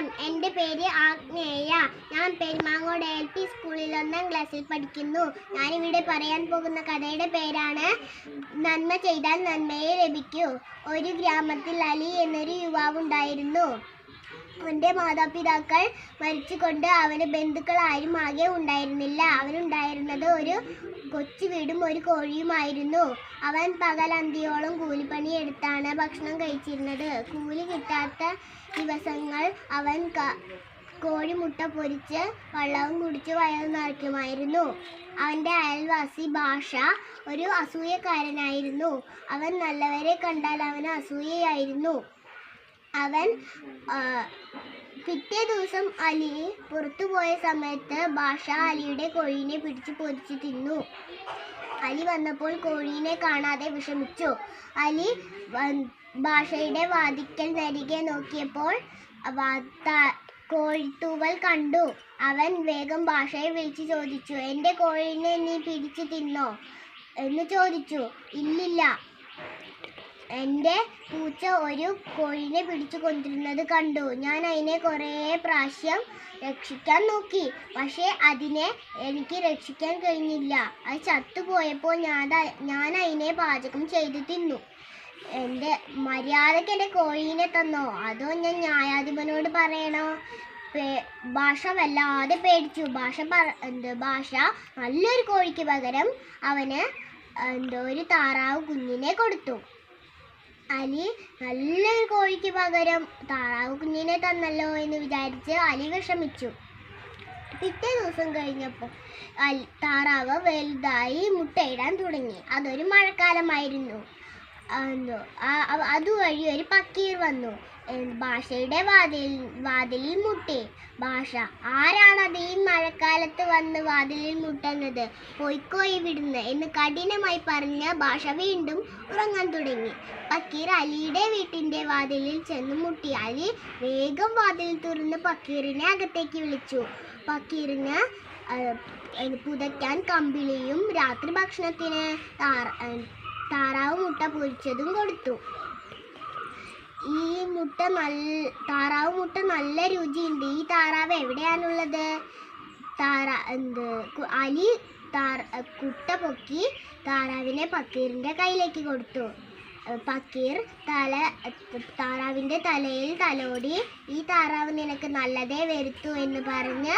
നമസ്കാരം. എൻ്റെ പേര് ആഗ്നേയ. ഞാൻ പെരുമാങ്ങോട് LP സ്കൂളിൽ 1ാം ക്ലാസ്സിൽ പഠിക്കുന്നു. ഞാനിവിടെ പറയാൻ പോകുന്ന കഥയുടെ പേരാണ് നന്മ ചെയ്താൽ നന്മയെ ലഭിക്കൂ. ഒരു ഗ്രാമത്തിൽ അലി എന്നൊരു യുവാവുണ്ടായിരുന്നു. അവൻ്റെ മാതാപിതാക്കൾ മരിച്ചുകൊണ്ട് അവന് ബന്ധുക്കൾ ആരും ആകെ ഉണ്ടായിരുന്നില്ല. അവനുണ്ടായിരുന്നത് ഒരു കൊച്ചു വീടും ഒരു കോഴിയുമായിരുന്നു. അവൻ പകലന്തിയോളം കൂലിപ്പണി എടുത്താണ് ഭക്ഷണം കഴിച്ചിരുന്നത്. കൂലി കിട്ടാത്ത ദിവസങ്ങൾ അവൻ കോഴിമുട്ട പൊരിച്ച് വെള്ളവും കുടിച്ച് വയറ് നിറയ്ക്കുമായിരുന്നു. അവൻ്റെ അയൽവാസി ഭാഷ ഒരു അസൂയക്കാരനായിരുന്നു. അവൻ നല്ലവരെ കണ്ടാൽ അവന് അസൂയയായിരുന്നു. അവൻ പിറ്റേ ദിവസം അലി പുറത്തുപോയ സമയത്ത് ഭാഷ അലിയുടെ കോഴീനെ പിടിച്ച് പൊരിച്ച് തിന്നു. അലി വന്നപ്പോൾ കോഴീനെ കാണാതെ വിഷമിച്ചു. അലി ഭാഷയുടെ വാതിക്കൽ നരികെ നോക്കിയപ്പോൾ കോഴിത്തൂവൽ കണ്ടു. അവൻ വേഗം ഭാഷയെ വിളിച്ച് ചോദിച്ചു, എൻ്റെ കോഴീനെ നീ പിടിച്ച് തിന്നോ എന്ന് ചോദിച്ചു. ഇല്ലില്ല, എൻ്റെ പൂച്ച ഒരു കോഴിനെ പിടിച്ചു കൊണ്ടിരുന്നത് കണ്ടു. ഞാൻ അതിനെ കുറേ പ്രാവശ്യം രക്ഷിക്കാൻ നോക്കി, പക്ഷേ അതിനെ എനിക്ക് രക്ഷിക്കാൻ കഴിഞ്ഞില്ല. അത് ചത്തുപോയപ്പോൾ ഞാൻ അതിനെ പാചകം ചെയ്ത് തിന്നു. എൻ്റെ മര്യാദയ്ക്ക് എൻ്റെ കോഴീനെ തന്നോ, അതോ ഞാൻ ന്യായാധിപനോട് പറയണോ? ഭാഷ വല്ലാതെ പേടിച്ചു. ഭാഷ നല്ലൊരു കോഴിക്ക് പകരം അവന് ഒരു താറാവ് കുഞ്ഞിനെ കൊടുത്തു. അലി നല്ലൊരു കോഴിക്ക് പകരം താറാവ് കുഞ്ഞിനെ തന്നല്ലോ എന്ന് വിചാരിച്ച് അലി വിഷമിച്ചു. പിറ്റേ ദിവസം കഴിഞ്ഞപ്പോൾ താറാവ് വലുതായി മുട്ടയിടാൻ തുടങ്ങി. അതൊരു മഴക്കാലമായിരുന്നു. അതുവഴി ഒരു പക്കീർ വന്നു. ഭാഷയുടെ വാതിലിൽ മുട്ടി. ഭാഷ, ആരാണത് ഈ മഴക്കാലത്ത് വന്ന് വാതിലിൽ മുട്ടുന്നത്? പോയിക്കോ ഇവിടുന്ന് എന്ന് കഠിനമായി പറഞ്ഞ ഭാഷ വീണ്ടും ഉറങ്ങാൻ തുടങ്ങി. പക്കീർ അലിയുടെ വീട്ടിൻ്റെ വാതിലിൽ ചെന്ന് മുട്ടി. അലി വേഗം വാതിൽ തുറന്ന് പക്കീറിനെ അകത്തേക്ക് വിളിച്ചു. പക്കീറിന് പുതയ്ക്കാൻ കമ്പിളിയും രാത്രി ഭക്ഷണത്തിന് താറാവ് മുട്ട പൊരിച്ചതും കൊടുത്തു. ഈ താറാവ് മുട്ട നല്ല രുചിയുണ്ട്. ഈ താറാവ് എവിടെയാണുള്ളത്? അലി കുട്ട പൊക്കി താറാവിനെ പക്കീറിൻ്റെ കയ്യിലേക്ക് കൊടുത്തു. പക്കീർ താറാവിൻ്റെ തലയിൽ തലോടി, ഈ താറാവ് നിനക്ക് നല്ലതേ വരുത്തൂ എന്ന് പറഞ്ഞ്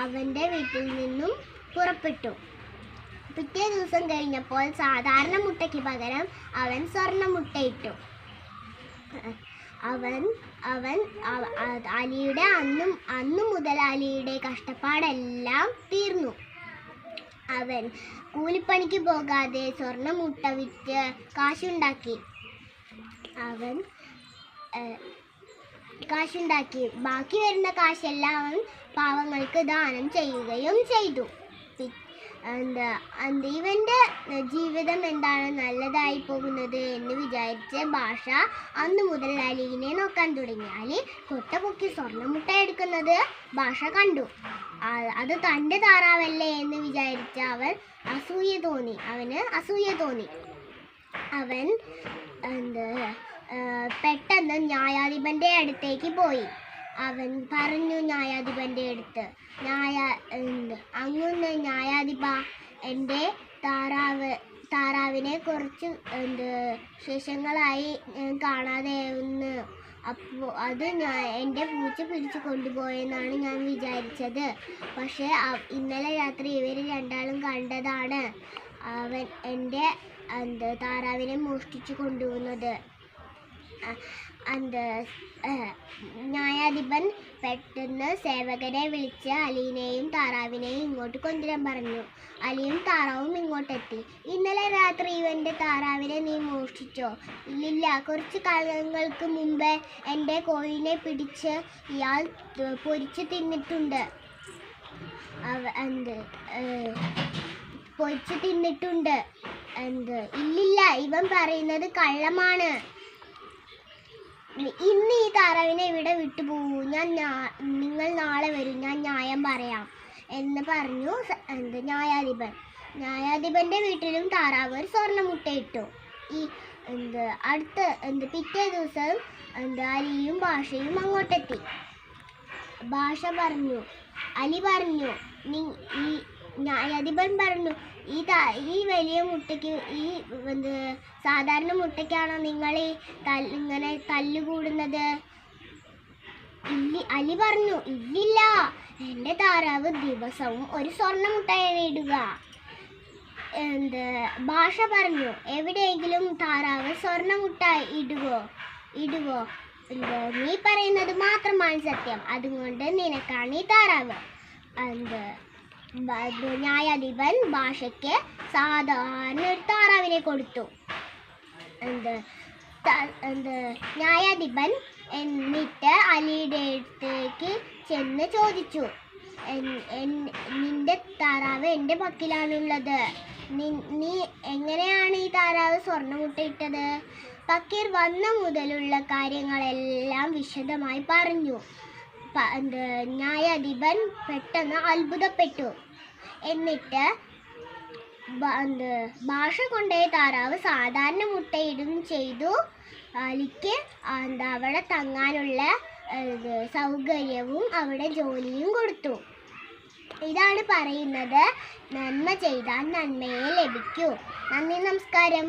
അവൻ്റെ വീട്ടിൽ നിന്നും പുറപ്പെട്ടു. പിറ്റേ ദിവസം കഴിഞ്ഞപ്പോൾ സാധാരണ മുട്ടയ്ക്ക് പകരം അവൻ സ്വർണ്ണ മുട്ടയിട്ടു. അലിയുടെ അന്നു മുതൽ അലിയുടെ കഷ്ടപ്പാടെല്ലാം തീർന്നു. അവൻ കൂലിപ്പണിക്ക് പോകാതെ സ്വർണ്ണ മുട്ട വിറ്റ് കാശുണ്ടാക്കി. ബാക്കി വരുന്ന കാശെല്ലാം അവൻ പാവങ്ങൾക്ക് ദാനം ചെയ്യുകയും ചെയ്തു. ഇവൻ്റെ ജീവിതം എന്താണ് നല്ലതായി പോകുന്നത് എന്ന് വിചാരിച്ച് ഭാഷ അന്നു മുതൽ അലിനെ നോക്കാൻ തുടങ്ങി. അലി കൊട്ട പൊക്കി സ്വർണ്ണമുട്ട എടുക്കുന്നത് ഭാഷ കണ്ടു. അത് തൻ്റെ താറാവല്ലേ എന്ന് വിചാരിച്ച് അവന് അസൂയ തോന്നി. അവൻ പെട്ടെന്ന് ന്യായാധിപൻ്റെ അടുത്തേക്ക് പോയി. അവൻ പറഞ്ഞു ന്യായാധിപൻ്റെ അടുത്ത്, അങ്ങുന്ന് ന്യായാധിപ, എൻ്റെ താറാവിനെ കുറച്ച് ശേഷങ്ങളായി കാണാതെ ഒന്ന്. അപ്പോൾ അത് എൻ്റെ പൂച്ച പിടിച്ച് കൊണ്ടുപോയെന്നാണ് ഞാൻ വിചാരിച്ചത്. പക്ഷേ ഇന്നലെ രാത്രി ഇവർ രണ്ടാളും കണ്ടതാണ് അവൻ എൻ്റെ താറാവിനെ മോഷ്ടിച്ചു കൊണ്ടുപോകുന്നത്. ന്യായാധിപൻ പെട്ടെന്ന് സേവകരെ വിളിച്ച് അലീനെയും താറാവിനെയും ഇങ്ങോട്ട് കൊണ്ടുവരാൻ പറഞ്ഞു. അലിയും താറാവും ഇങ്ങോട്ടെത്തി. ഇന്നലെ രാത്രി ഇവൻ്റെ താറാവിനെ നീ മോഷ്ടിച്ചോ? ഇല്ലില്ല, കുറച്ച് കാലങ്ങൾക്ക് മുമ്പേ എൻ്റെ കോഴിനെ പിടിച്ച് ഇയാൾ പൊരിച്ച് തിന്നിട്ടുണ്ട്. ഇല്ലില്ല, ഇവൻ പറയുന്നത് കള്ളമാണ്. ഇന്ന് ഈ താറാവിനെ ഇവിടെ വിട്ടുപോകൂ, നിങ്ങൾ നാളെ വരും, ഞാൻ ന്യായം പറയാം എന്ന് പറഞ്ഞു ന്യായാധിപൻ്റെ വീട്ടിലും താറാവ് ഒരു സ്വർണ്ണമുട്ടയിട്ടു. പിറ്റേ ദിവസം അലിയും ഭാഷയും അങ്ങോട്ടെത്തി. ഭാഷ പറഞ്ഞു. അലി പറഞ്ഞു, ന്യായാധിപൻ പറഞ്ഞു, ഈ വലിയ മുട്ടയ്ക്ക് സാധാരണ മുട്ടയ്ക്കാണോ നിങ്ങൾ ഇങ്ങനെ തല്ലുകൂടുന്നത്? അലി പറഞ്ഞു, ഇല്ലില്ല, എൻ്റെ താറാവ് ദിവസവും ഒരു സ്വർണ്ണ മുട്ടയാണ് ഇടുക. ഭാഷ പറഞ്ഞു, എവിടെയെങ്കിലും താറാവ് സ്വർണ്ണ മുട്ട ഇടുവോ? നീ പറയുന്നത് മാത്രമാണ് സത്യം, അതുകൊണ്ട് നിനക്കാണ് ഈ താറാവ്. ന്യായാധിപൻ ഭാഷയ്ക്ക് സാധാരണ ഒരു താറാവിനെ കൊടുത്തു. ന്യായാധിപൻ എന്നിട്ട് അലിയുടെ അടുത്തേക്ക് ചെന്ന് ചോദിച്ചു, നിന്റെ താറാവ് എൻ്റെ പക്കലാണുള്ളത്, നീ എങ്ങനെയാണ് ഈ താറാവ് സ്വർണ്ണമുട്ടയിട്ടത്? ഫക്കീർ വന്ന മുതലുള്ള കാര്യങ്ങളെല്ലാം വിശദമായി പറഞ്ഞു. ന്യായാധിപൻ പെട്ടെന്ന് അത്ഭുതപ്പെട്ടു. എന്നിട്ട് ഭാഷ കൊണ്ടുപോയ താറാവ് സാധാരണ മുട്ടയിടും ചെയ്തു. അലിക്ക് അവിടെ തങ്ങാനുള്ള സൗകര്യവും അവിടെ ജോലിയും കൊടുത്തു. ഇതാണ് പറയുന്നത്, നന്മ ചെയ്താൽ നന്മയെ ലഭിക്കൂ. നന്ദി, നമസ്കാരം.